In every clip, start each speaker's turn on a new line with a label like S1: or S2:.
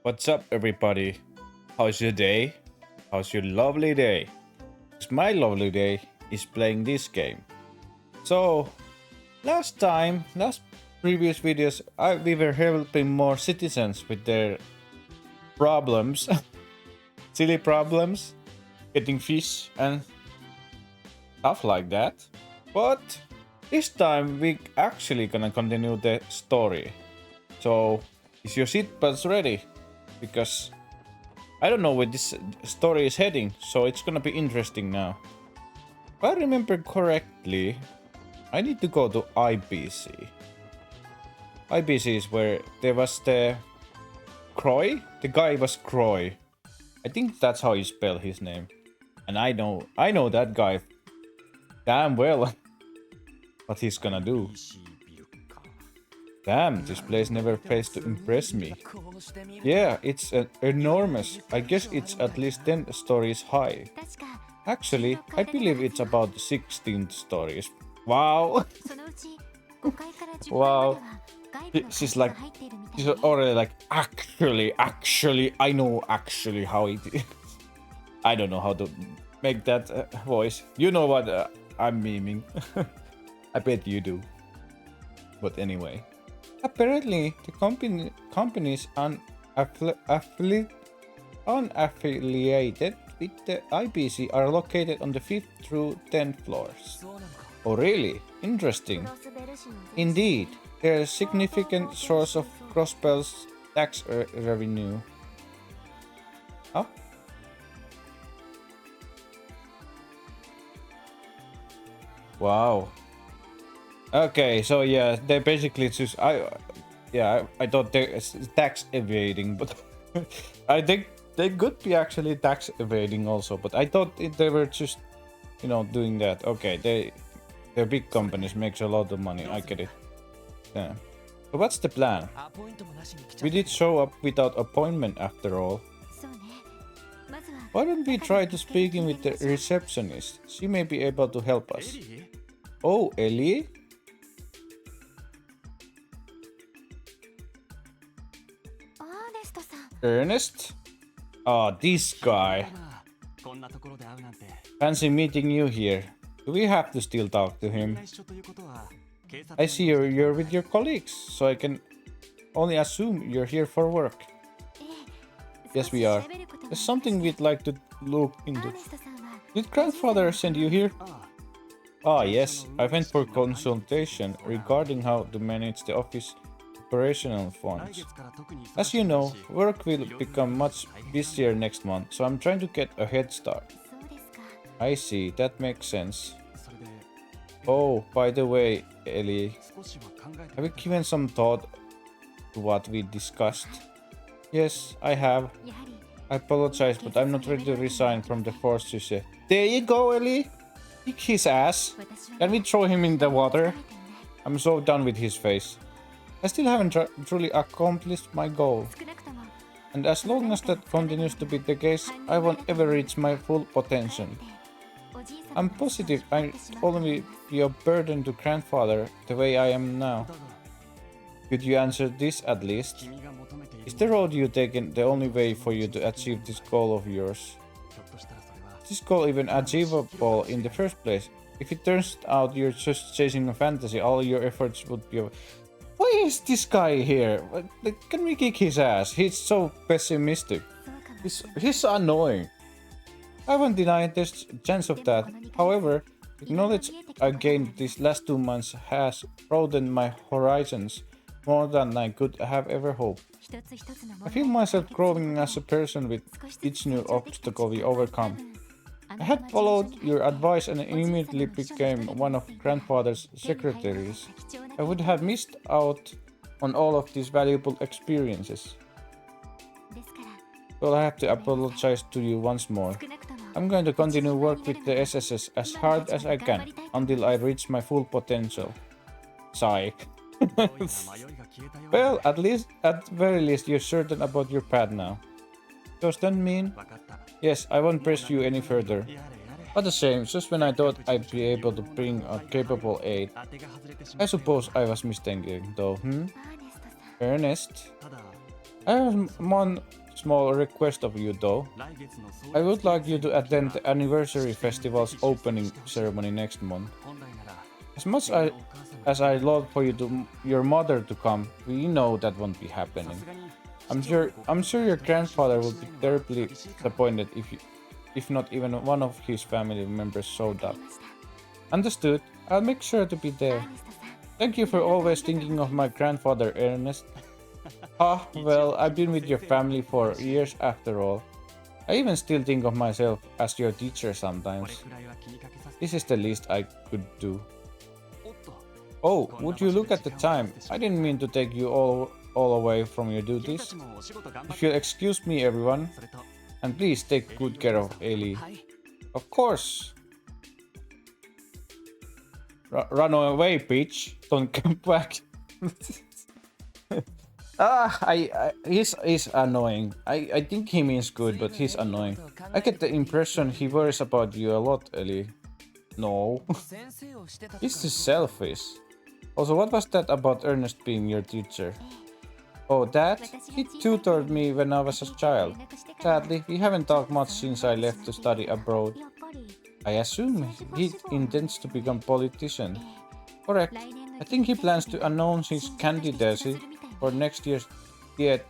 S1: What's up, everybody? How's your day? How's your lovely day? 'Cause my lovely day is playing this game. So, last previous videos, we were helping more citizens with their problems, silly problems, getting fish and stuff like that. But this time we actually gonna continue the story. So, is your seatbelts ready? Because I don't know where this story is heading, so it's gonna be interesting now. If I remember correctly, I need to go to IBC. IBC is where there was the Croy? The guy was Croy. I think that's how you spell his name. And I know that guy damn well what he's gonna do. Damn, this place never fails to impress me. Yeah, it's enormous. I guess it's at least 10 stories high. Actually, I believe it's about 16 stories. Wow! Wow. She's already like, actually, I know actually how it is. I don't know how to make that voice. You know what I'm memeing. I bet you do. But anyway. Apparently, the companies unaffiliated with the IBC are located on the 5th through 10th floors. Oh really? Interesting. Indeed, they're a significant source of Crossbell's tax revenue. Huh? Wow. Okay, so yeah, they basically just I thought they're tax evading, but I think they could be actually tax evading also. But I thought they were just, doing that. Okay, they're big companies, makes a lot of money. I get it. Yeah. So what's the plan? We did show up without appointment after all. Why don't we try to speak in with the receptionist? She may be able to help us. Oh, Ellie? Ernest? Oh, this guy. Fancy meeting you here. Do we have to still talk to him? I see you're with your colleagues, so I can only assume you're here for work. Yes, we are. There's something we'd like to look into. Did grandfather send you here? Ah, yes. I went for consultation regarding how to manage the office operational funds. As you know, work will become much busier next month, so I'm trying to get a head start. I see, that makes sense. Oh, by the way, Ellie, have you given some thought to what we discussed? Yes, I have. I apologize, but I'm not ready to resign from the force you said. There you go, Ellie! Kick his ass. Can we throw him in the water? I'm so done with his face. I still haven't truly accomplished my goal. And as long as that continues to be the case, I won't ever reach my full potential. I'm positive I'll only be a burden to grandfather the way I am now. Could you answer this at least? Is the road you taken the only way for you to achieve this goal of yours? Is this goal even achievable in the first place? If it turns out you're just chasing a fantasy, all your efforts would be... Why is this guy here? Can we kick his ass? He's so pessimistic. He's annoying. I won't deny there's a chance of that. However, the knowledge I gained these last 2 months has broadened my horizons more than I could have ever hoped. I feel myself growing as a person with each new obstacle we overcome. I had followed your advice and immediately became one of grandfather's secretaries. I would have missed out on all of these valuable experiences. So I have to apologize to you once more. I'm going to continue work with the SSS as hard as I can until I reach my full potential. Sigh. Well, at very least you're certain about your path now. Does that mean? Yes, I won't press you any further. What a shame, just when I thought I'd be able to bring a capable aid. I suppose I was mistaken though, Ernest? I have one small request of you though. I would like you to attend the anniversary festival's opening ceremony next month. As much as I love for your mother to come, we know that won't be happening. I'm sure your grandfather will be terribly disappointed if not even one of his family members showed up. Understood. I'll make sure to be there. Thank you for always thinking of my grandfather, Ernest. Ah, well, I've been with your family for years after all. I even still think of myself as your teacher sometimes. This is the least I could do. Oh, would you look at the time? I didn't mean to take you all away from your duties. If you'll excuse me, everyone, and please take good care of Ellie. Of course. Run away, bitch. Don't come back. He's annoying. I think he means good, but he's annoying. I get the impression he worries about you a lot, Ellie. No. He's just selfish. Also, what was that about Ernest being your teacher? Oh, that? He tutored me when I was a child. Sadly, we haven't talked much since I left to study abroad. I assume he intends to become politician. Correct. I think he plans to announce his candidacy for next year's Diet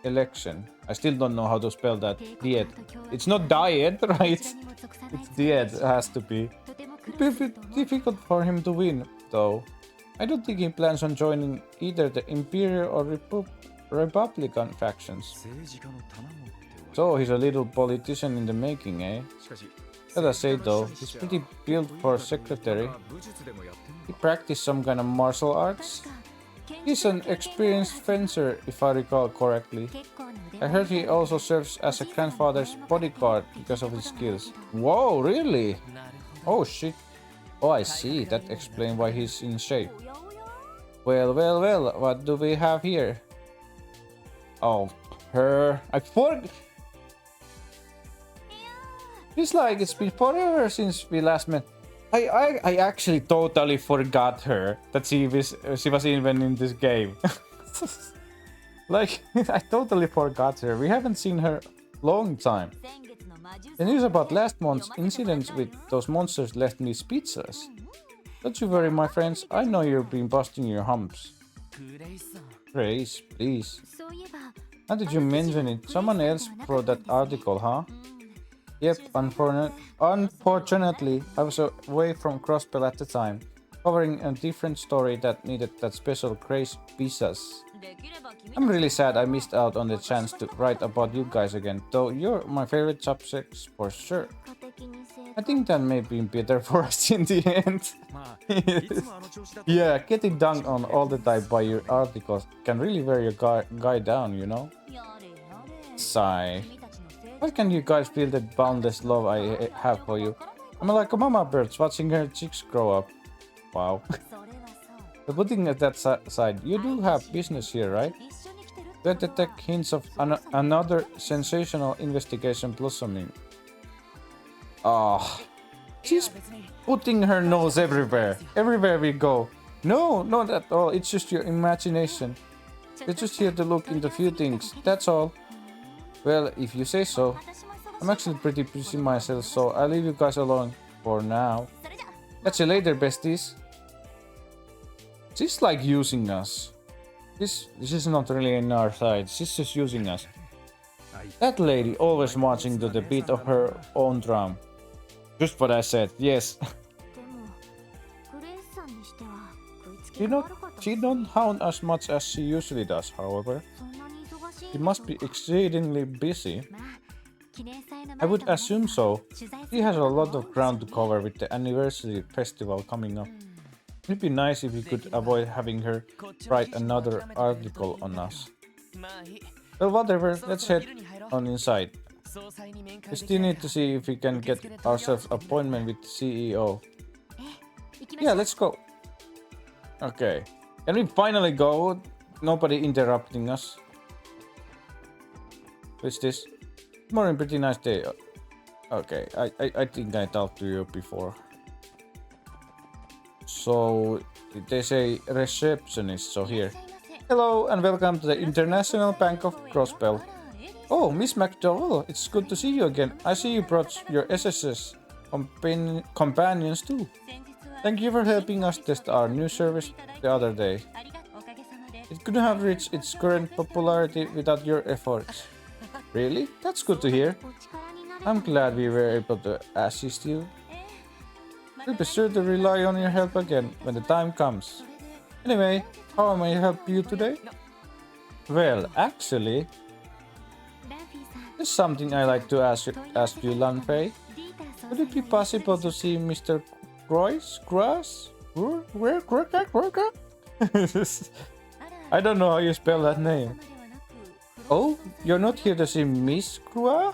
S1: election. I still don't know how to spell that. Diet. It's not diet, right? It's Diet, it has to be. It'd be difficult for him to win, though. I don't think he plans on joining either the Imperial or Republican factions. So he's a little politician in the making, eh? Gotta say though, he's pretty built for a secretary. He practiced some kind of martial arts. He's an experienced fencer, if I recall correctly. I heard he also serves as a grandfather's bodyguard because of his skills. Whoa, really? Oh shit. Oh, I see. That explains why he's in shape. Well, what do we have here? Oh, her. I forgot. It's like it's been forever since we last met. I actually totally forgot her that she was even in this game. Like I totally forgot her. We haven't seen her long time. The news about last month's incidents with those monsters left me speechless. Don't you worry, my friends. I know you've been busting your humps. Grace, please. How did you mention it? Someone else wrote that article, huh? Yep, unfortunately, I was away from Crossbell at the time, covering a different story that needed that special Grace pizzas. I'm really sad I missed out on the chance to write about you guys again, though you're my favorite subjects for sure. I think that may be better for us in the end. Yeah, getting dunked on all the time by your articles can really wear your guy down, you know? Sigh. Why can't you guys feel the boundless love I have for you? I'm like a mama bird watching her chicks grow up. Wow. But putting that aside, you do have business here, right? Do I detect hints of another sensational investigation blossoming? Ah, she's putting her nose everywhere. Everywhere we go. No, not at all. It's just your imagination. We're just here to look into a few things. That's all. Well, if you say so. I'm actually pretty busy myself, so I'll leave you guys alone for now. Catch you later, besties. She's like using us. This is not really in our side. She's just using us. That lady always marching to the beat of her own drum. Just what I said, yes. She don't hound as much as she usually does, however. She must be exceedingly busy. I would assume so. She has a lot of ground to cover with the anniversary festival coming up. It'd be nice if we could avoid having her write another article on us. Well, whatever, let's head on inside. We still need to see if we can get ourselves an appointment with the CEO. Yeah, let's go. Okay. Can we finally go? Nobody interrupting us. What's this? Morning, pretty nice day. Okay, I think I talked to you before. So, they say receptionist, so here. Hello and welcome to the International Bank of Crossbell. Oh, Miss McDowell, it's good to see you again. I see you brought your SSS companions too. Thank you for helping us test our new service the other day. It couldn't have reached its current popularity without your efforts. Really? That's good to hear. I'm glad we were able to assist you. We'll be sure to rely on your help again when the time comes. Anyway, how may I help you today? Well, actually, there's something I like to ask you, Lanfei. Would it be possible to see Mr. Croix? I don't know how you spell that name. Oh, you're not here to see Miss Croix?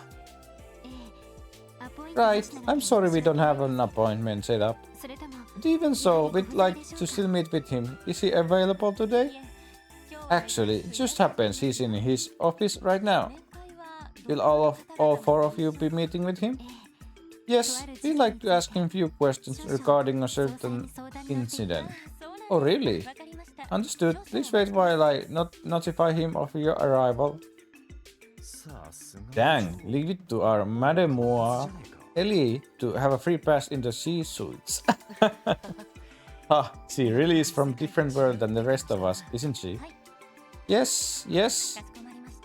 S1: Right, I'm sorry we don't have an appointment set up. But even so, we'd like to still meet with him. Is he available today? Actually, it just happens he's in his office right now. Will all four of you be meeting with him? Yes, we'd like to ask him a few questions regarding a certain incident. Oh really? Understood. Please wait while I notify him of your arrival. Dang, leave it to our Mademoiselle Ellie to have a free pass in the sea suits. She really is from different world than the rest of us, isn't she? Yes.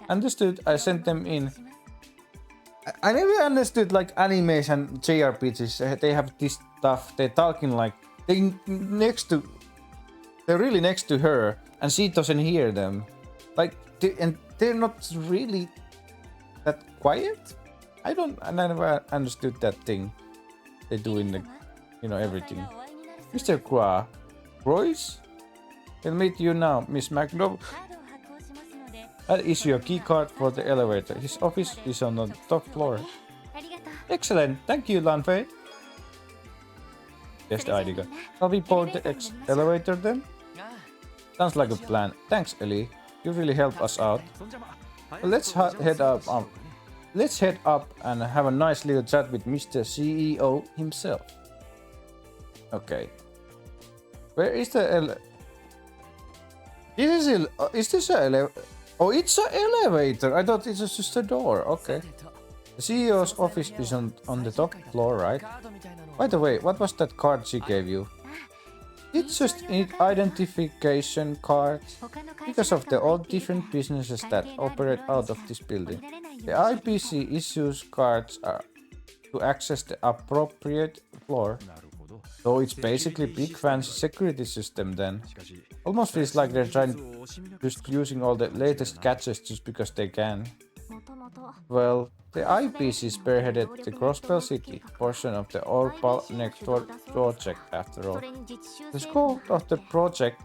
S1: Understood. I sent them in. I never understood like animes and JRPGs. They have this stuff. They're talking like they're really next to her, and she doesn't hear them. Like they're not really that quiet. I never understood that thing they do in the, everything. Mr. Croix, I'll meet you now, Miss McDowell. I'll issue a key card for the elevator. His office is on the top floor. Excellent, thank you, Lanfei. Yes, the ID card. Shall we board the elevator then? Sounds like a plan. Thanks, Ellie. You really helped us out. Well, let's head up. Let's head up and have a nice little chat with Mr. CEO himself. Okay. Where is the Is this an elevator? Oh, it's an elevator. I thought it was just a door. Okay. The CEO's office is on the top floor, right? By the way, what was that card she gave you? It's just an identification card because of the all different businesses that operate out of this building. The IPC issues cards to access the appropriate floor. So it's basically big fancy security system then. Almost feels like they're just using all the latest gadgets just because they can. Well, the IPC spearheaded the Crossbell City portion of the Orpal Network project after all. The scope of the project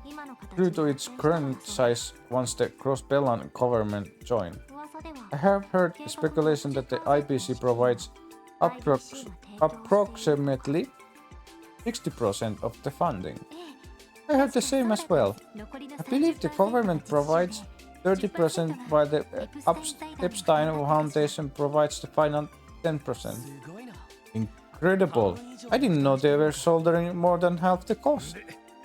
S1: grew to its current size once the Crossbellan government joined. I have heard speculation that the IPC provides approximately 60% of the funding. I heard the same as well. I believe the government provides 30% while the Epstein Foundation provides the final 10%. Incredible! I didn't know they were shouldering more than half the cost.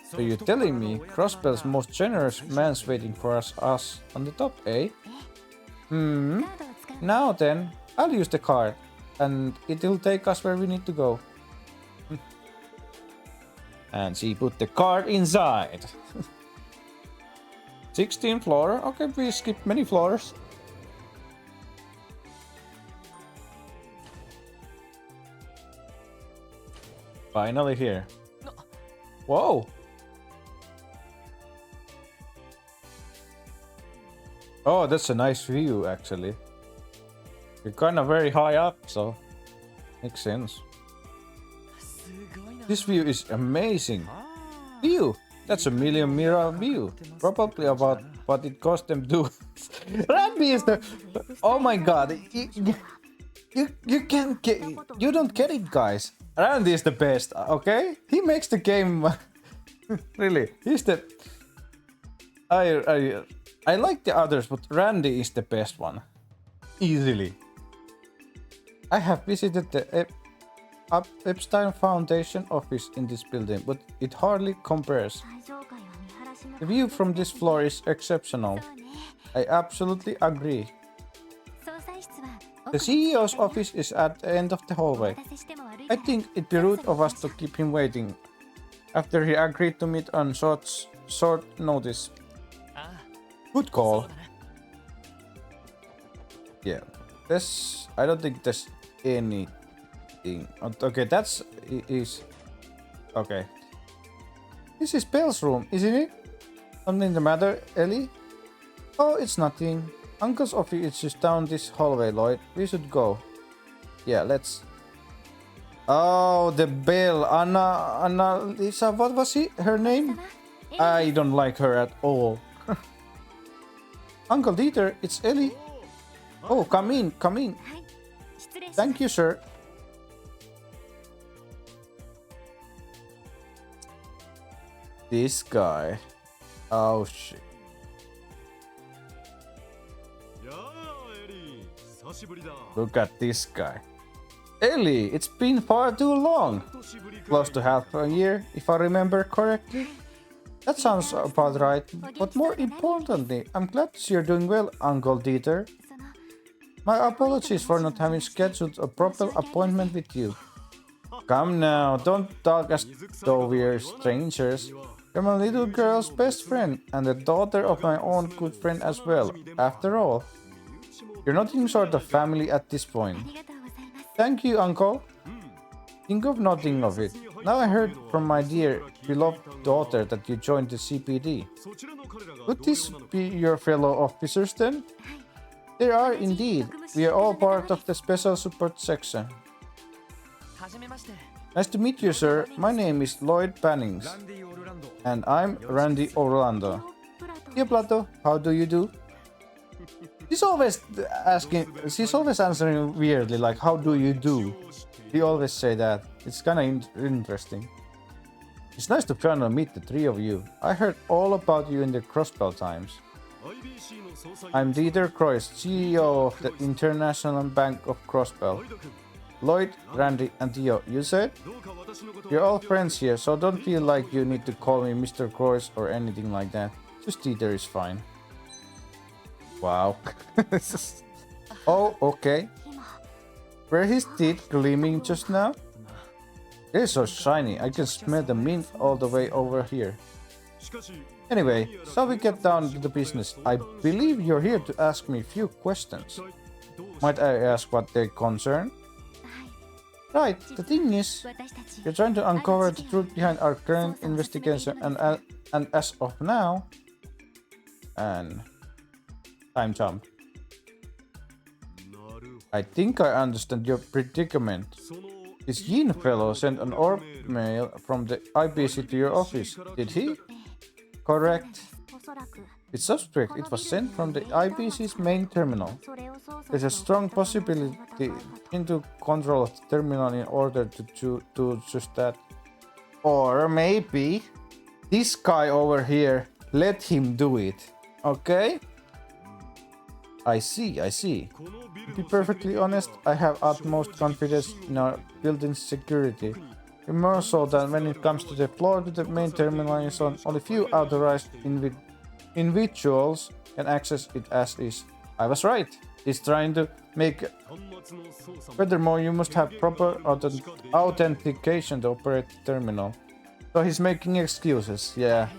S1: So you're telling me Crossbell's most generous man's waiting for us on the top, eh? Now then, I'll use the card, and it'll take us where we need to go. And she put the card inside. 16th floor. Okay, we skipped many floors. Finally here. Whoa! Oh, that's a nice view actually. You're kind of very high up, so makes sense. This view is amazing. View! That's a million mirror view. Probably about what it cost them to. Randy is the. Oh my god! You can't get. You don't get it, guys. Randy is the best. Okay, he makes the game. Really, he's the. I like the others, but Randy is the best one. Easily. I have visited the Epstein Foundation office in this building, but it hardly compares. The view from this floor is exceptional. I absolutely agree. The CEO's office is at the end of the hallway. I think it'd be rude of us to keep him waiting after he agreed to meet on short notice. Good call. Yeah, I don't think there's anything. Okay, that's is okay. This is Belle's room, isn't it? Something the matter, Ellie? Oh, it's nothing. Uncle's office is just down this hallway, Lloyd. We should go. Yeah, let's. Oh, the Belle. Anna Lisa, what was her name? I don't like her at all. Uncle Dieter, it's Ellie. Oh, come in, come in. Thank you, sir. This guy. Oh, shit. Look at this guy. Ellie, it's been far too long. Close to half a year, if I remember correctly. That sounds about right. But more importantly, I'm glad to see you're doing well, Uncle Dieter. My apologies for not having scheduled a proper appointment with you. Come now, don't talk as though we're strangers. You're my little girl's best friend and the daughter of my own good friend as well, after all. You're nothing sort of family at this point. Thank you, Uncle. Think of nothing of it. Now I heard from my dear, beloved daughter that you joined the CPD. Would this be your fellow officers then? There are indeed. We are all part of the Special Support Section. Nice to meet you, sir. My name is Lloyd Pannings. And I'm Randy Orlando. Here, Plato. How do you do? She's always answering weirdly, like, how do you do? We always say that. It's kinda interesting. It's nice to finally meet the three of you. I heard all about you in the Crossbell times. I'm Dieter Croix, CEO of the International Bank of Crossbell. Lloyd, Randy, and Theo, you said? You're all friends here, so don't feel like you need to call me Mr. Croix or anything like that. Just Dieter is fine. Wow. Oh, okay. Were his teeth gleaming just now? They're so shiny, I can smell the mint all the way over here. Anyway, shall we get down to the business? I believe you're here to ask me a few questions. Might I ask what they concern? Right, the thing is, we're trying to uncover the truth behind our current investigation and as of now... And... Time jump. I think I understand your predicament. This Yin fellow sent an orb mail from the IBC to your office, did he? Correct. It's suspect it was sent from the IBC's main terminal. There's a strong possibility into control of the terminal in order to do just that. Or maybe this guy over here let him do it. Okay? I see. To be perfectly honest, I have utmost confidence in our building's security. More so than when it comes to the floor to the main terminal and so on, only few authorized individuals can access it as is. I was right. He's trying to make... Furthermore, you must have proper authentication to operate the terminal. So he's making excuses, yeah.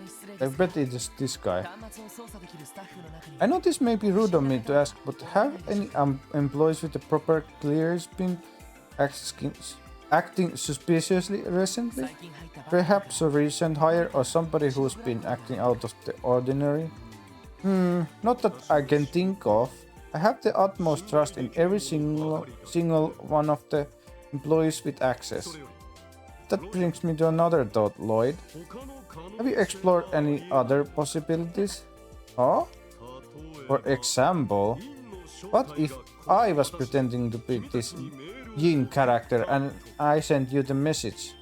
S1: I bet it is this guy. I know this may be rude of me to ask, but have any employees with the proper clearance been acting suspiciously recently? Perhaps a recent hire or somebody who's been acting out of the ordinary? Not that I can think of. I have the utmost trust in every single one of the employees with access. That brings me to another thought, Lloyd. Have you explored any other possibilities? Huh? For example, what if I was pretending to be this Yin character and I sent you the message?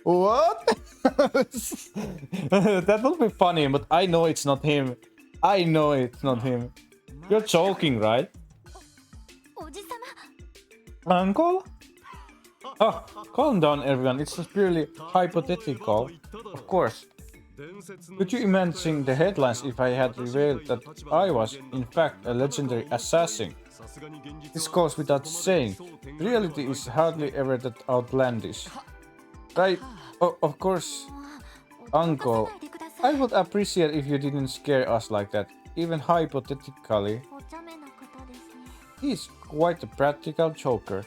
S1: What? That will be funny, but I know it's not him. I know it's not him. You're joking, right? Uncle? Oh, calm down everyone, it's just purely hypothetical. Of course. Could you imagine the headlines if I had revealed that I was, in fact, a legendary assassin? This goes without saying. Reality is hardly ever that outlandish. Right? Of course, Uncle. I would appreciate if you didn't scare us like that, even hypothetically. He's quite a practical joker.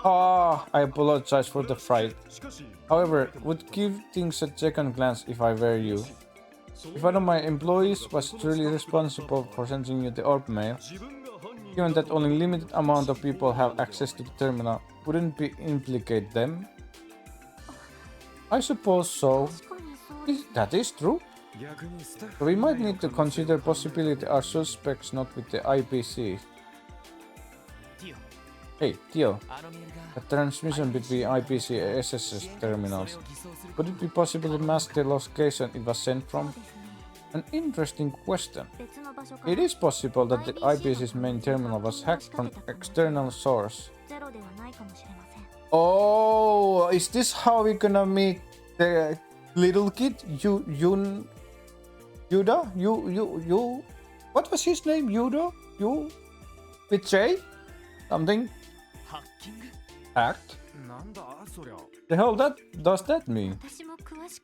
S1: I apologize for the fright. However, would give things a second glance if I were you. If one of my employees was truly responsible for sending you the orb mail, given that only limited amount of people have access to the terminal, wouldn't it implicate them? I suppose so. That is true. So we might need to consider possibility our suspects not with the IPC. Hey, Theo. A transmission between IPC and SSS terminals. Could it be possible to mask the location it was sent from? An interesting question. It is possible that the IPC's main terminal was hacked from external source. Oh, is this how we're gonna meet the little kid? Yuda? What was his name? Yuda? With J? Something? Hacked? The hell does that mean?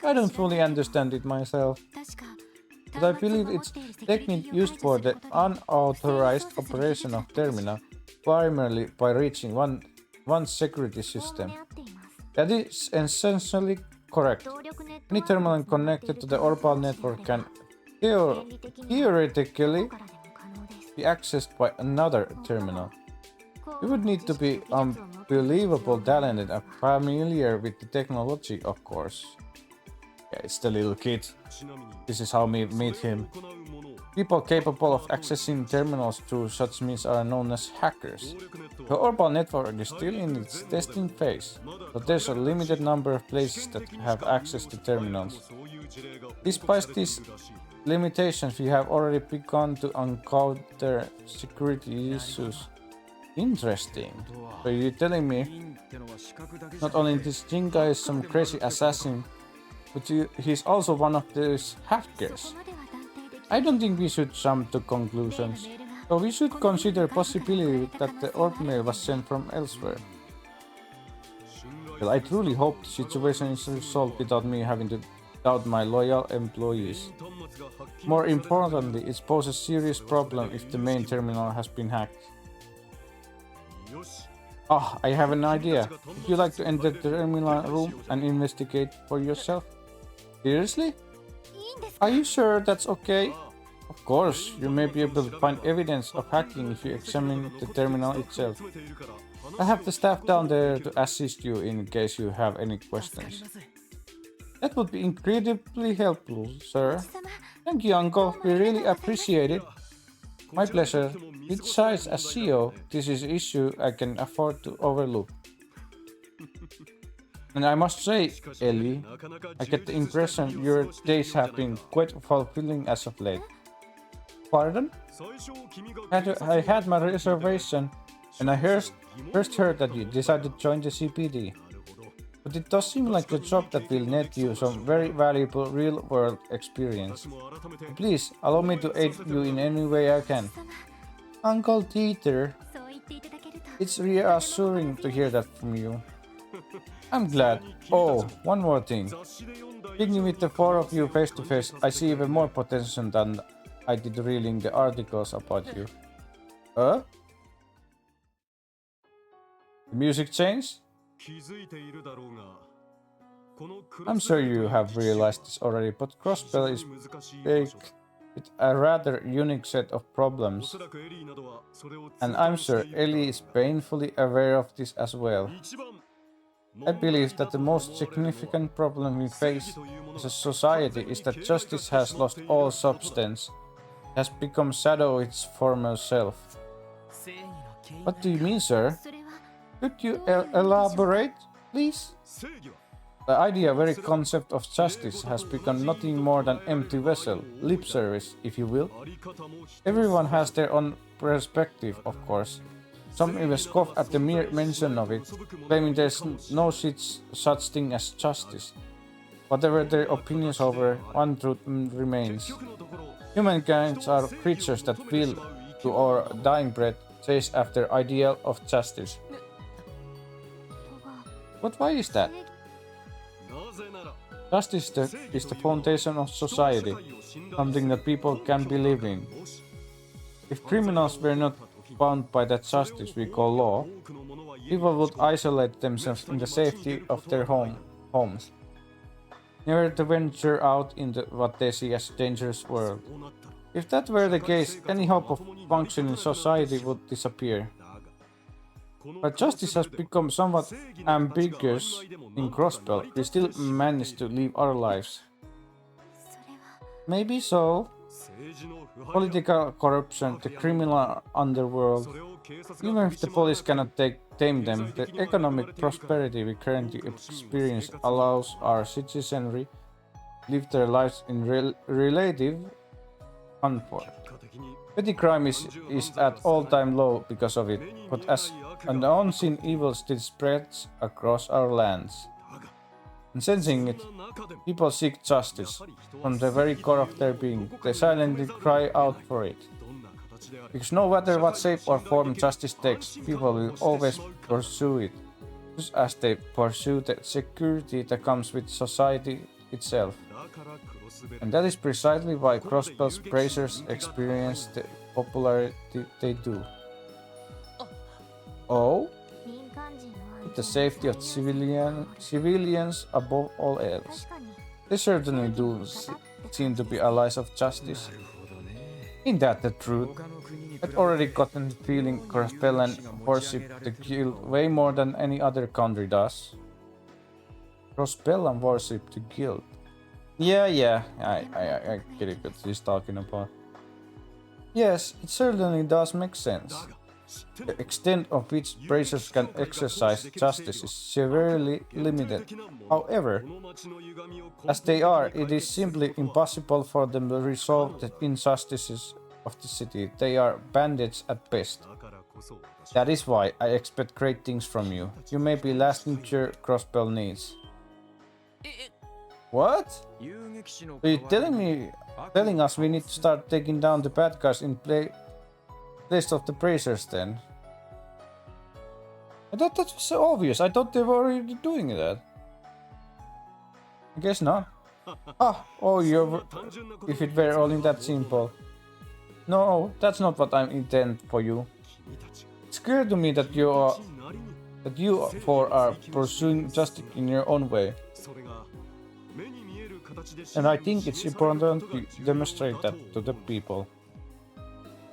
S1: I don't fully understand it myself. But I believe it's technique used for the unauthorized operation of terminal, primarily by reaching one security system. That is essentially correct. Any terminal connected to the Orbital network can theoretically be accessed by another terminal. You would need to be unbelievable talented and familiar with the technology, of course. Yeah, it's the little kid. This is how we meet him. People capable of accessing terminals through such means are known as hackers. The Orbital network is still in its testing phase, but there's a limited number of places that have access to terminals. Despite these limitations, we have already begun to encounter security issues. Interesting. So you're telling me not only this Jinga is some crazy assassin, but he's also one of these hackers. I don't think we should jump to conclusions. So we should consider possibility that the orb mail was sent from elsewhere. Well, I truly hope the situation is resolved without me having to doubt my loyal employees. More importantly, it poses a serious problem if the main terminal has been hacked. I have an idea. Would you like to enter the terminal room and investigate for yourself? Seriously? Are you sure that's okay? Of course, you may be able to find evidence of hacking if you examine the terminal itself. I have the staff down there to assist you in case you have any questions. That would be incredibly helpful, sir. Thank you, Uncle. We really appreciate it. My pleasure. Besides, as CEO, this is an issue I can afford to overlook. And I must say, Ellie, I get the impression your days have been quite fulfilling as of late. Pardon? I had my reservation, and I first heard that you decided to join the CPD. But it does seem like a job that will net you some very valuable real-world experience. Please, allow me to aid you in any way I can. Uncle Dieter, it's reassuring to hear that from you. I'm glad. Oh, one more thing. Speaking with the four of you face to face, I see even more potential than I did reading the articles about you. The music changed? I'm sure you have realized this already, but Crossbell is baked with a rather unique set of problems. And I'm sure Ellie is painfully aware of this as well. I believe that the most significant problem we face as a society is that justice has lost all substance, has become shadow of its former self. What do you mean, sir? Could you elaborate, please? The idea, very concept of justice has become nothing more than empty vessel, lip service, if you will. Everyone has their own perspective, of course. Some even scoff at the mere mention of it, claiming there's no such thing as justice. Whatever their opinions over, one truth remains. Humankind are creatures that feel to our dying breath, chase after ideal of justice. But why is that? Justice is the foundation of society, something that people can believe in. If criminals were not bound by that justice we call law, people would isolate themselves in the safety of their homes, never to venture out into what they see as a dangerous world. If that were the case, any hope of functioning society would disappear. But justice has become somewhat ambiguous in Crossbelt. We still manage to live our lives. Maybe so. Political corruption, the criminal underworld. Even if the police cannot tame them, the economic prosperity we currently experience allows our citizenry to live their lives in relative comfort. Petty crime is at all-time low because of it, but as an unseen evil still spreads across our lands. And sensing it, people seek justice. From the very core of their being, they silently cry out for it. Because no matter what shape or form justice takes, people will always pursue it, just as they pursue the security that comes with society itself. And that is precisely why Crossbell's bracers experience the popularity they do. Oh? With the safety of civilians above all else. They certainly do seem to be allies of justice. Isn't that the truth? I've already gotten the feeling Crossbellan worship the guild way more than any other country does. Crossbellan worship the guild. Yeah, I get it what he's talking about. Yes, it certainly does make sense. The extent of which bracers can exercise justice is severely limited. However, as they are, it is simply impossible for them to resolve the injustices of the city. They are bandits at best. That is why I expect great things from you. You may be lasting cure Crossbell needs. What? Are you telling us we need to start taking down the bad guys in place of the bracers then? I thought that was so obvious. I thought they were already doing that. I guess not. If it were only that simple. No, that's not what I intend for you. It's clear to me that you four are pursuing justice in your own way. And I think it's important to demonstrate that to the people,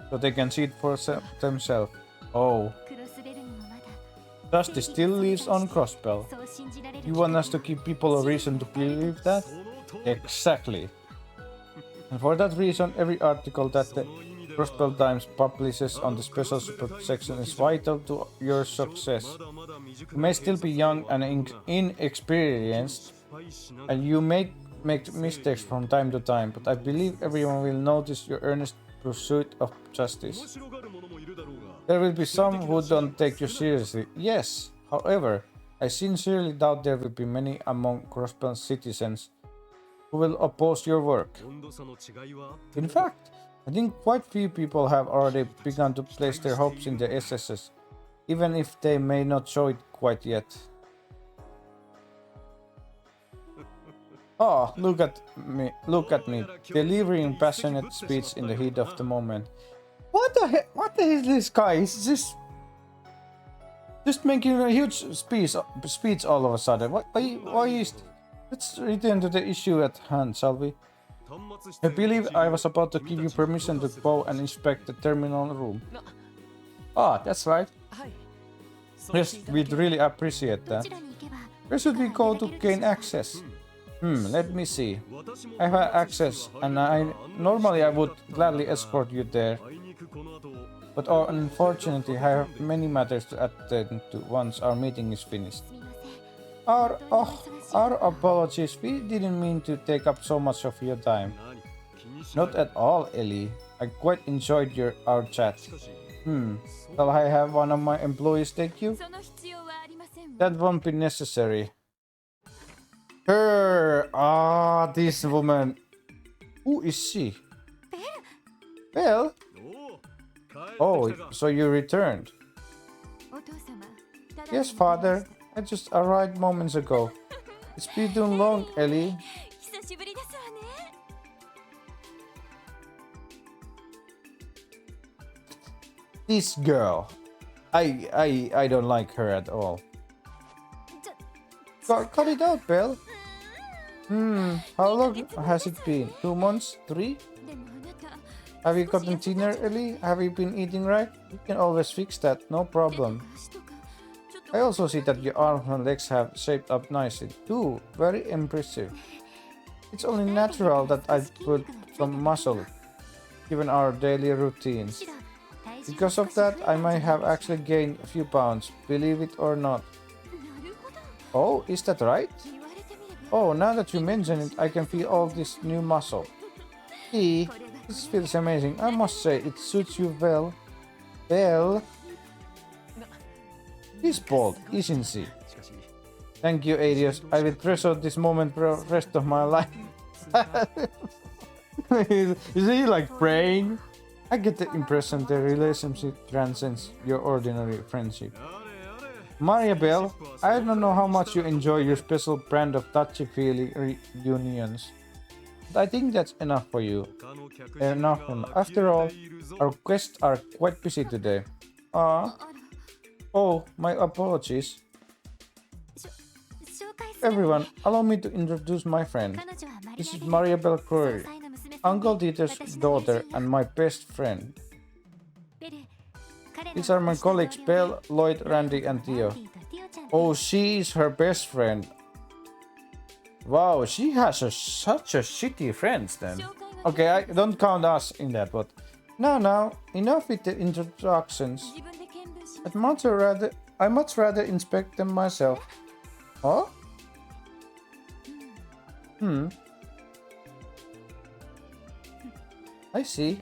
S1: so they can see it for themselves. Oh. Justice still lives on Crossbell. You want us to give people a reason to believe that? Exactly. And for that reason, every article that the Crossbell Times publishes on the special support section is vital to your success. You may still be young and inexperienced, and you may make mistakes from time to time, but I believe everyone will notice your earnest pursuit of justice. There will be some who don't take you seriously, yes. However, I sincerely doubt there will be many among Crossbell citizens who will oppose your work. In fact, I think quite few people have already begun to place their hopes in the SSS, even if they may not show it quite yet. Oh, look at me, delivering passionate speech in the heat of the moment. What the heck? What the hell is this guy? He's just making a huge speech all of a sudden. Why is... Let's return to the issue at hand, shall we? I believe I was about to give you permission to go and inspect the terminal room. Ah, that's right. Yes, we'd really appreciate that. Where should we go to gain access? Let me see. I have access, and normally I would gladly escort you there. But unfortunately, I have many matters to attend to once our meeting is finished. Our apologies. We didn't mean to take up so much of your time. Not at all, Ellie. I quite enjoyed our chat. Shall I have one of my employees take you? That won't be necessary. Her! Ah, this woman. Who is she? Belle? Oh, so you returned. Yes, father. I just arrived moments ago. It's been too long, Ellie. This girl. I don't like her at all. Cut it out, Belle. How long has it been? 2 months? 3? Have you gotten thinner, Ellie? Have you been eating right? We can always fix that, no problem. I also see that your arms and legs have shaped up nicely, too. Very impressive. It's only natural that I put some muscle, given our daily routines. Because of that, I might have actually gained a few pounds, believe it or not. Oh, is that right? Oh, now that you mention it, I can feel all this new muscle. See, this feels amazing. I must say, it suits you well. Well, he's bold, isn't she? Thank you, Adios. I will treasure this moment for the rest of my life. Is he like praying? I get the impression the relationship transcends your ordinary friendship. Maria Bell, I don't know how much you enjoy your special brand of touchy-feely reunions, but I think that's enough for you. Enough. After all, our guests are quite busy today. Oh, my apologies. Everyone, allow me to introduce my friend. This is Maria Bell Curry, Uncle Dieter's daughter and my best friend. These are my colleagues Belle, Lloyd, Randy, and Theo. Oh, she is her best friend. Wow, she has such a shitty friends then. Okay, I don't count us in that, but now, enough with the introductions. I much rather inspect them myself. Huh? I see.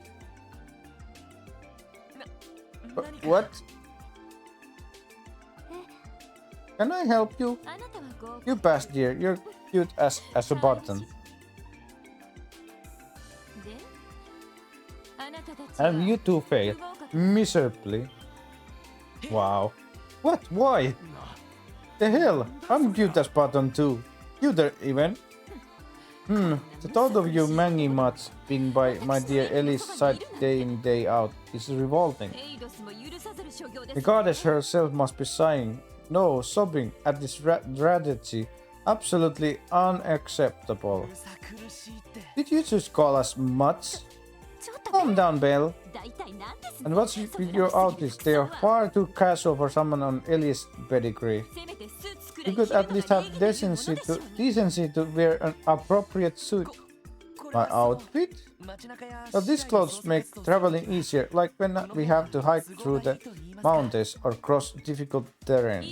S1: What? Can I help you? You passed, dear. You're cute as a button. And you two failed miserably. Wow. What? Why? The hell? I'm cute as button too. Cuter even. The thought of you mangy mutts being by my dear Ellie's side day in day out is revolting. The goddess herself must be sighing, no, sobbing at this tragedy. Absolutely unacceptable. Did you just call us mutts? Calm down, Belle. And what's with your outfits? They are far too casual for someone on Ellie's pedigree. You could at least have decency to wear an appropriate suit. My outfit? Well, these clothes make traveling easier, like when we have to hike through the mountains or cross difficult terrain.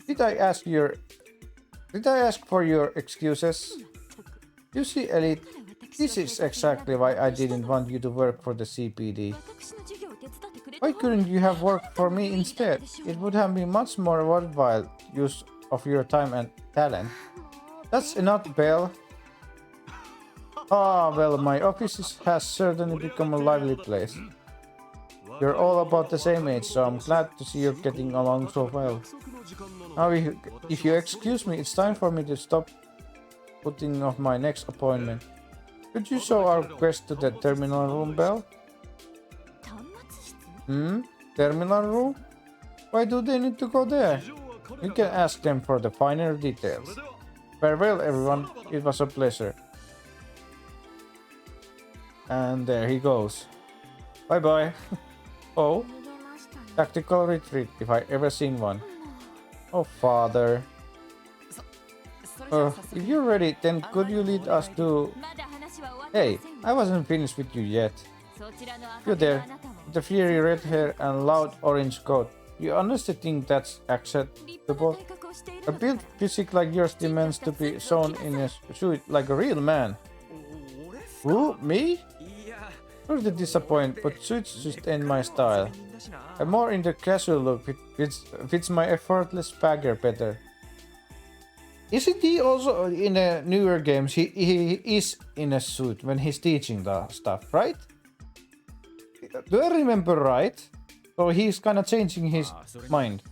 S1: Did I ask for your excuses? You see, Ellie, this is exactly why I didn't want you to work for the CPD. Why couldn't you have worked for me instead? It would have been much more worthwhile use of your time and talent. That's enough, Belle. Well, my office has certainly become a lively place. You're all about the same age, so I'm glad to see you're getting along so well. Now, if you excuse me, it's time for me to stop putting off my next appointment. Could you show our guest to the terminal room, Belle? Terminal room? Why do they need to go there? You can ask them for the finer details. Farewell, everyone. It was a pleasure. And there he goes. Bye-bye. Oh, tactical retreat, if I ever seen one. Oh, father. If you're ready, then could you lead us to... Hey, I wasn't finished with you yet. You there, with the fiery red hair and loud orange coat. You honestly think that's acceptable? A build physique like yours demands to be shown in a suit like a real man. Who? Me? Sorry to disappoint, but suits just ain't my style. I'm more into casual look, which fits my effortless swagger better. Isn't he also in the newer games? He is in a suit when he's teaching the stuff, right? Do I remember right? So he's kind of changing his mind.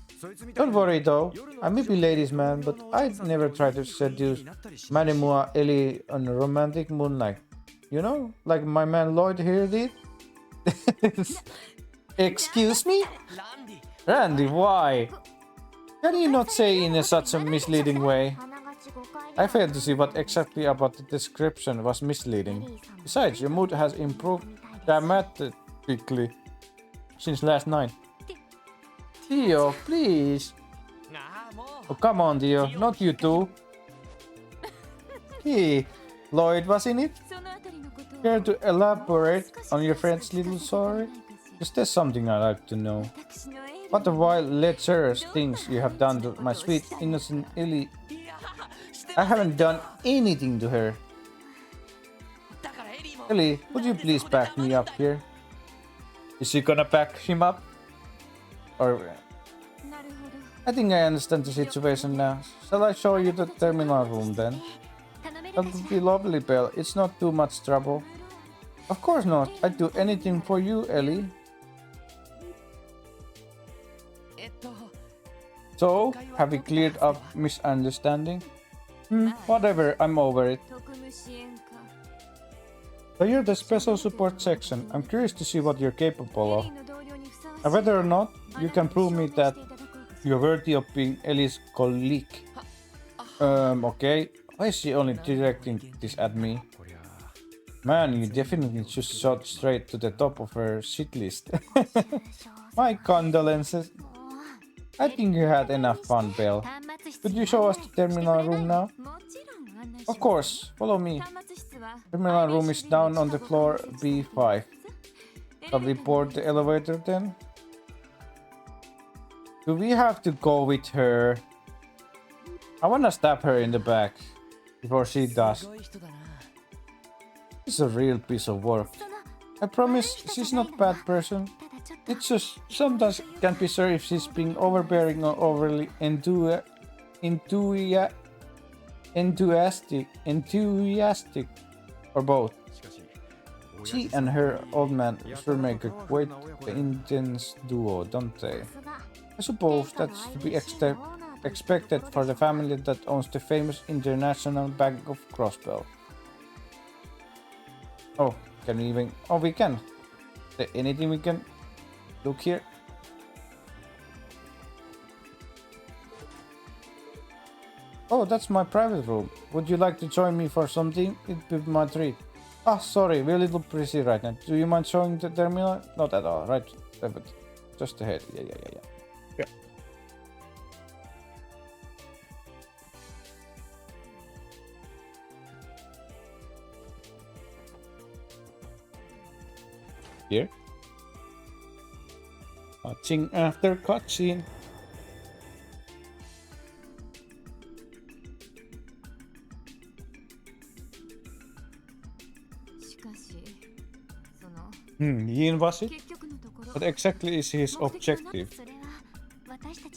S1: Don't worry though, I may be ladies man, but I'd never try to seduce Manimua Ellie on a romantic moonlight. You know, like my man Lloyd here did? Excuse me? Randy, why? Can you not say in such a misleading way? I failed to see what exactly about the description was misleading. Besides, your mood has improved dramatically since last night. Dio, please. Oh, come on, Dio, not you too. Hey, Lloyd was in it? Care to elaborate on your friend's little story? Is there something I'd like to know? What a wild, lecherous things you have done to my sweet, innocent Ellie. I haven't done anything to her. Ellie, would you please back me up here? Is she gonna back him up? Or... I think I understand the situation now. Shall I show you the terminal room then? That would be lovely, Belle. It's not too much trouble. Of course not. I'd do anything for you, Ellie. So, have we cleared up misunderstanding? Whatever, I'm over it. So you're the special support section. I'm curious to see what you're capable of. And whether or not you can prove me that you're worthy of being Ellie's colleague. Okay. Why is she only directing this at me? Man, you definitely just shot straight to the top of her shit list. My condolences. I think you had enough fun, Belle. Could you show us the terminal room now? Of course, follow me. Terminal room is down on the floor B5. Shall we board the elevator then? Do we have to go with her? I wanna stab her in the back before she does. It's a real piece of work. I promise she's not a bad person. It's just sometimes can't be sure if she's being overbearing or overly enthusiastic or both. She and her old man sure make a quite intense duo, don't they? I suppose that's to be expected for the family that owns the famous International Bank of Crossbell. Oh, can we even... Oh, we can. Is there anything we can look here? Oh, that's my private room. Would you like to join me for something? It'd be my treat. Ah, sorry, we're a little busy right now. Do you mind showing the terminal? Not at all, right? Just ahead. Yeah. Here. Watching after cutscene. Yin was it? What exactly is his objective?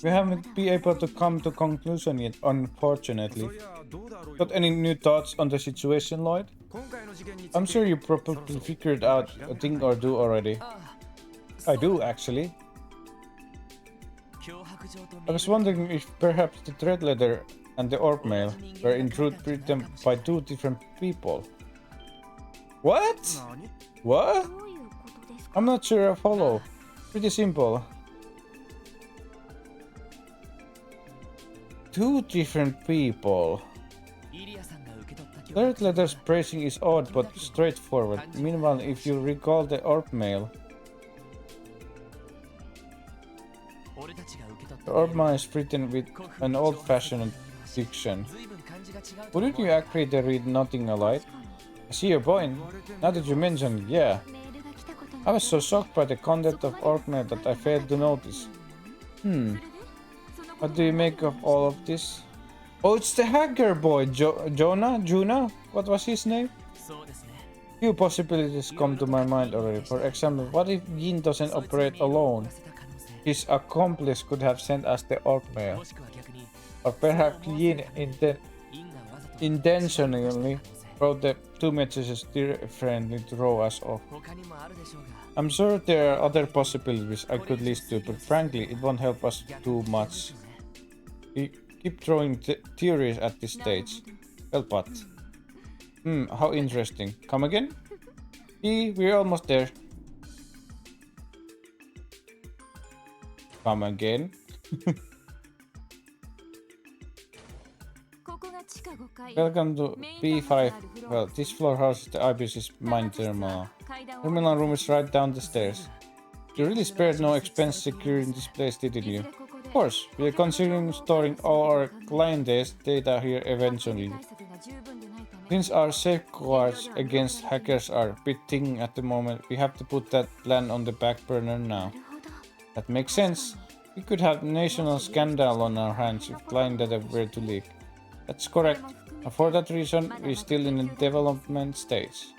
S1: We haven't been able to come to conclusion yet, unfortunately. Got any new thoughts on the situation, Lloyd? I'm sure you probably figured out a thing or two already. I do, actually. I was wondering if perhaps the thread letter and the orb mail were in truth written by two different people. What? What? I'm not sure I follow. Pretty simple. Two different people. Third letter's phrasing is odd but straightforward. Meanwhile, if you recall the orb mail, the orb mail is written with an old-fashioned diction. Wouldn't you agree they read nothing alike? I see your point. Now that you mention it, yeah. I was so shocked by the content of orb mail that I failed to notice. What do you make of all of this? Oh, it's the hacker boy, Juna? What was his name? Few possibilities come to my mind already. For example, what if Yin doesn't operate alone? His accomplice could have sent us the orb mail. Or perhaps Yin intentionally wrote the two messages differently to throw us off. I'm sure there are other possibilities I could list to, but frankly, it won't help us too much. We keep throwing theories at this stage. Well, but... how interesting. Come again? We're almost there. Come again? Welcome to B5. Well, this floor houses the IBC's mine terminal. Terminal room is right down the stairs. You really spared no expense securing this place, didn't you? Of course, we are considering storing all our client data here eventually. Since our safeguards against hackers are a bit thin at the moment, we have to put that plan on the back burner now. That makes sense. We could have national scandal on our hands if client data were to leak. That's correct. And for that reason, we're still in the development stage.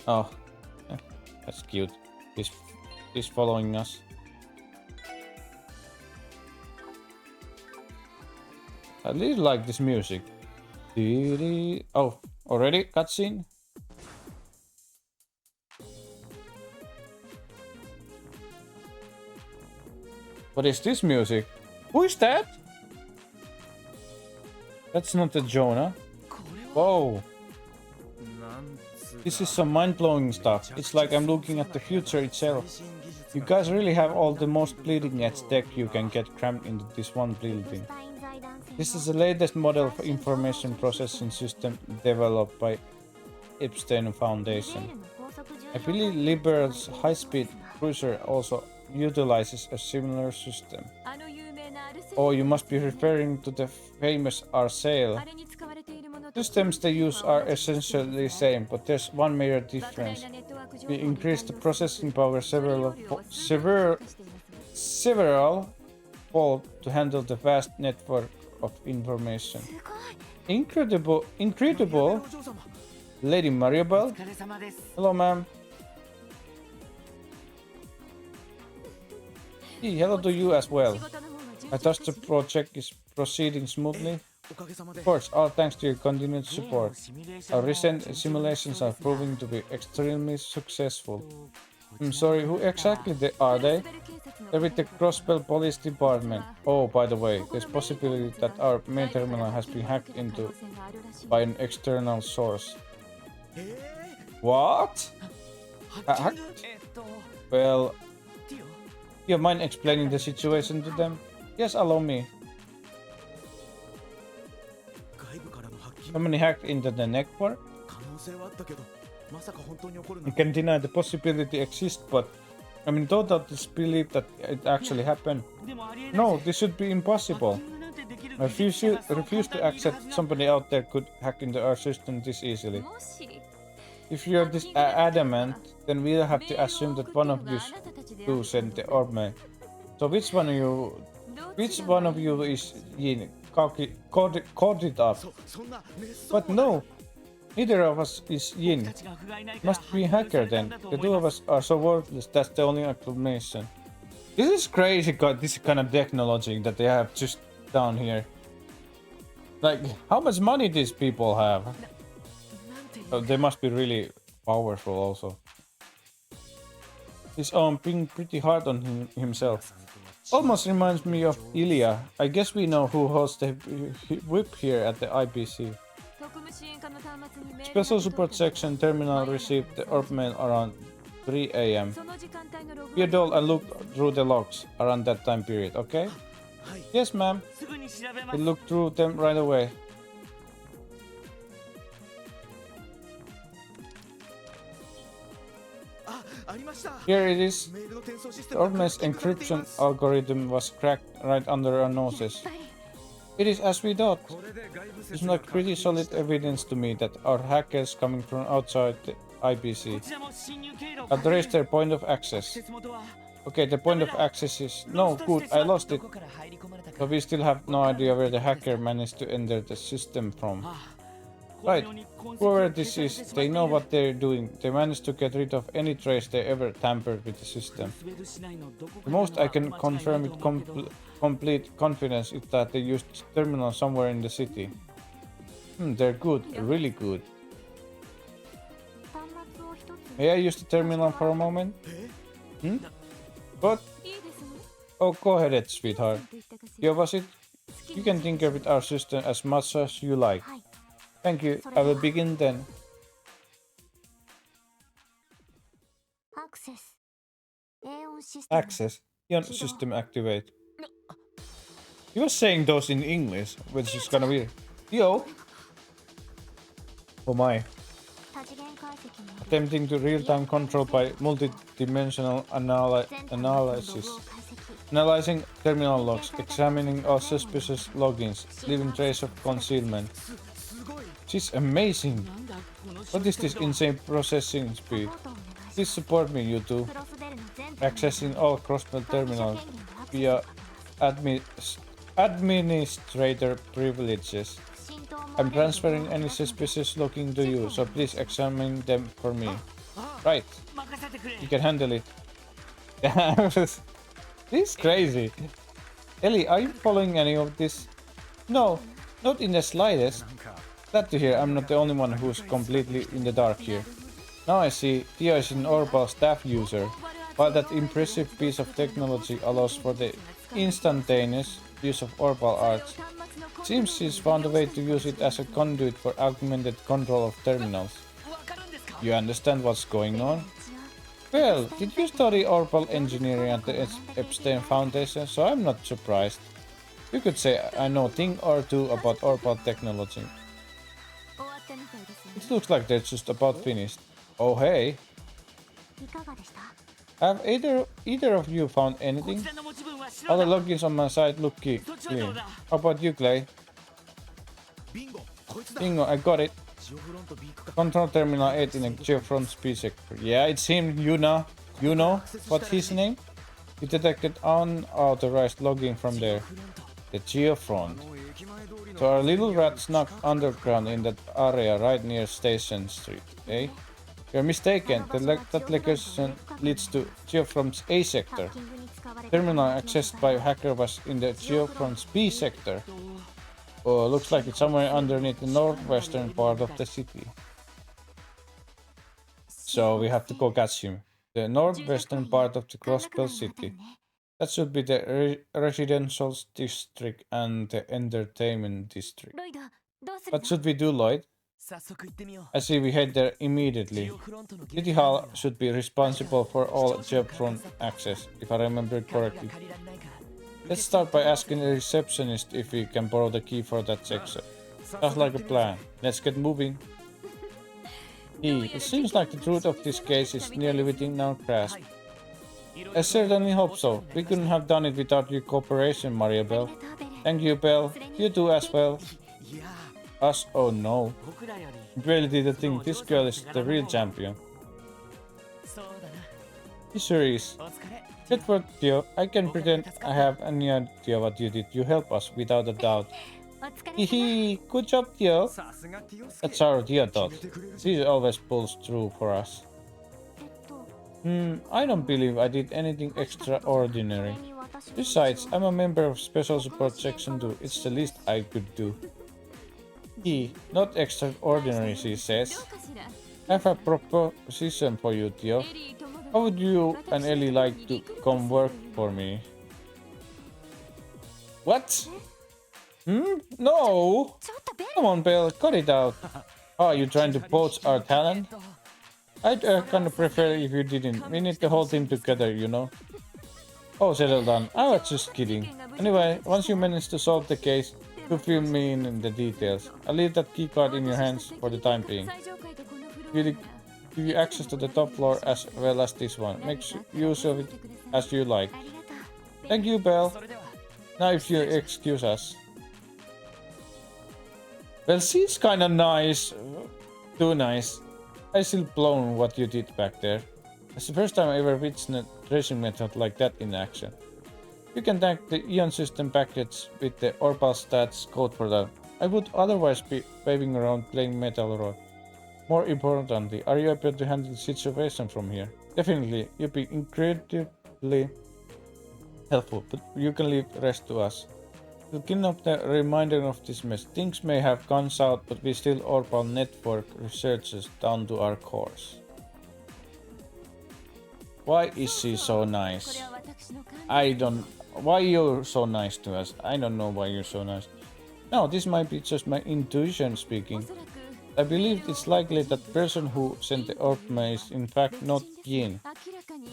S1: Oh, that's cute. He's following us. I really like this music. Oh, already cutscene? What is this music? Who is that? That's not the Jonah. Whoa. This is some mind-blowing stuff. It's like I'm looking at the future itself. You guys really have all the most bleeding-edge tech you can get crammed into this one building. This is the latest model of information processing system developed by Epstein Foundation. I believe Liberal's high-speed cruiser also utilizes a similar system. Oh, you must be referring to the famous Arsail. Systems they use are essentially the same, but there's one major difference. We increased the processing power several fold to handle the vast network of information. Incredible! Lady Mariabelle? Hello, ma'am. Hey, hello to you as well. I trust the project is proceeding smoothly. Of course, all thanks to your continued support. Our recent simulations are proving to be extremely successful. I'm sorry, who exactly are they? They're with the Crossbell Police Department. Oh, by the way, there's possibility that our main terminal has been hacked into by an external source. What? Hacked? Well, you mind explaining the situation to them? Yes, allow me. Somebody hacked into the network? I can deny the possibility exists, but I'm in total disbelief that it actually happened. No, this should be impossible. I refuse to accept somebody out there could hack into our system this easily. If you're this adamant, then we'll have to assume that one of you two sent the orb mail. So which one of you is Yin? Code it up. But no, neither of us is Yin. Must be a hacker then. The two of us are so worthless, that's the only explanation. This is crazy, this kind of technology that they have just down here. Like, how much money these people have? Oh, they must be really powerful also. He's being pretty hard on himself. Almost reminds me of Ilya. I guess we know who holds the whip here at the IBC. Special Support Section Terminal received the orb mail around 3 AM. Be adult and look through the logs around that time period, okay? Yes, ma'am. We'll look through them right away. Here it is. The Orm's encryption algorithm was cracked right under our noses. It is as we thought. It's like pretty solid evidence to me that our hackers coming from outside the IBC had raised their point of access. Okay, the point of access is... No, good, I lost it. But we still have no idea where the hacker managed to enter the system from. Right. Whoever this is, they know what they're doing. They managed to get rid of any trace they ever tampered with the system. The most I can confirm with complete confidence is that they used terminal somewhere in the city. They're good, really good. May I use the terminal for a moment? What? Oh, go ahead, sweetheart. Yeah, was it? You can tinker with our system as much as you like. Thank you. I will begin then. Access. Ion system activate. He was saying those in English, which is kinda weird. Yo! Oh my. Attempting to real-time control by multi-dimensional analysis. Analyzing terminal logs, examining all suspicious logins, leaving trace of concealment. She's amazing! What is this insane processing speed? Please support me, you two. Accessing all Crossbell terminals via administrator privileges. I'm transferring any suspicious looking to you, so please examine them for me. Right. You can handle it. This is crazy. Ellie, are you following any of this? No, not in the slightest. Glad to hear I'm not the only one who's completely in the dark here. Now I see Tia is an Orbal staff user. While that impressive piece of technology allows for the instantaneous use of Orbal arts, seems she's found a way to use it as a conduit for augmented control of terminals. You understand what's going on? Well, did you study Orbal engineering at the Epstein Foundation? So I'm not surprised. You could say I know a thing or two about Orbal technology. It looks like they're just about finished. Oh hey! Have either of you found anything? All the logins on my site look clean. How about you, Clay? Bingo, I got it. Control Terminal 8 in a Geofront B sector. Yeah, it's him, you know. What's his name? We detected unauthorized logging from there. The Geofront. So our little rat snuck underground in that area right near Station Street, eh? You're mistaken. That location leads to Geofront's A sector. Terminal accessed by hacker was in the Geofront's B sector. Oh, looks like it's somewhere underneath the northwestern part of the city. So we have to go catch him. The northwestern part of the Crossbell city. That should be the residential district and the entertainment district. What should we do, Lloyd? I see we head there immediately. City Hall should be responsible for all Geofront access, if I remember correctly. Let's start by asking the receptionist if we can borrow the key for that section. Sounds like a plan. Let's get moving. It seems like the truth of this case is nearly within our grasp. I certainly hope so. We couldn't have done it without your cooperation, Maria Bell. Thank you, Bell. You too as well. Us? Oh no. Really didn't think this girl is the real champion. He sure is. Good work, Theo. I can pretend I have any idea what you did. You help us, without a doubt. Hehe, good job, Theo. That's our Theo thought. She always pulls through for us. I don't believe I did anything extraordinary. Besides, I'm a member of Special Support Section 2. It's the least I could do. Not extraordinary, she says. I have a proposition for you, Theo. How would you and Ellie like to come work for me? What? No! Come on, Belle, cut it out. Are you trying to poach our talent? I'd kind of prefer if you didn't. We need the whole team together, you know. Oh, settle down. I was just kidding. Anyway, once you manage to solve the case, you fill me in the details. I'll leave that keycard in your hands for the time being. We'll give you access to the top floor as well as this one. Make use of it as you like. Thank you, Belle. Now if you excuse us. Well, she's kinda nice. Too nice. I still blown what you did back there. It's the first time I ever witnessed a tracing method like that in action. You can thank the Eon system package with the Orbal stats code for that. I would otherwise be waving around playing Metal Road. More importantly, are you able to handle the situation from here? Definitely, you'd be incredibly helpful, but you can leave the rest to us. To clean up the remainder of this mess, things may have gone south, but we still Orpal network researchers down to our cores. Why is she so nice? I don't... Why you're so nice to us? I don't know why you're so nice. No, this might be just my intuition speaking. I believe it's likely that the person who sent the orb is in fact not Yin.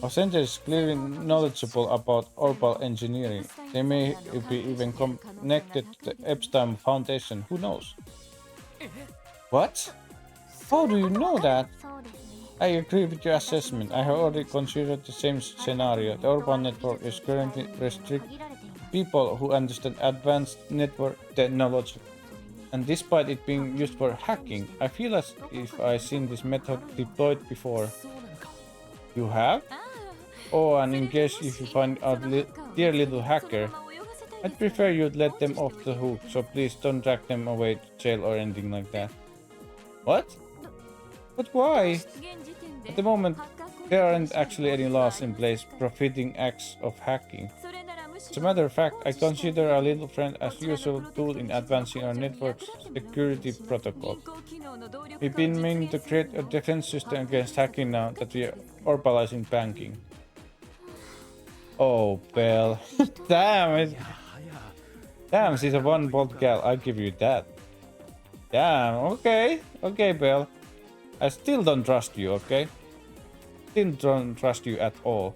S1: Our center is clearly knowledgeable about orbital engineering. They may be even connected to the Epstein Foundation, who knows? What? How do you know that? I agree with your assessment. I have already considered the same scenario. The orbital network is currently restricted to people who understand advanced network technology. And despite it being used for hacking, I feel as if I've seen this method deployed before. You have? Oh, and in case if you find out dear little hacker, I'd prefer you'd let them off the hook, so please don't drag them away to jail or anything like that. What? But why? At the moment, there aren't actually any laws in place prohibiting acts of hacking. As a matter of fact, I consider our little friend as useful tool in advancing our network's security protocol. We've been meaning to create a defense system against hacking now that we are orbalizing banking. Oh, Belle. Damn it. Damn, she's a one bold gal, I'll give you that. Damn, okay. Okay, Belle. I still don't trust you, okay? Still don't trust you at all.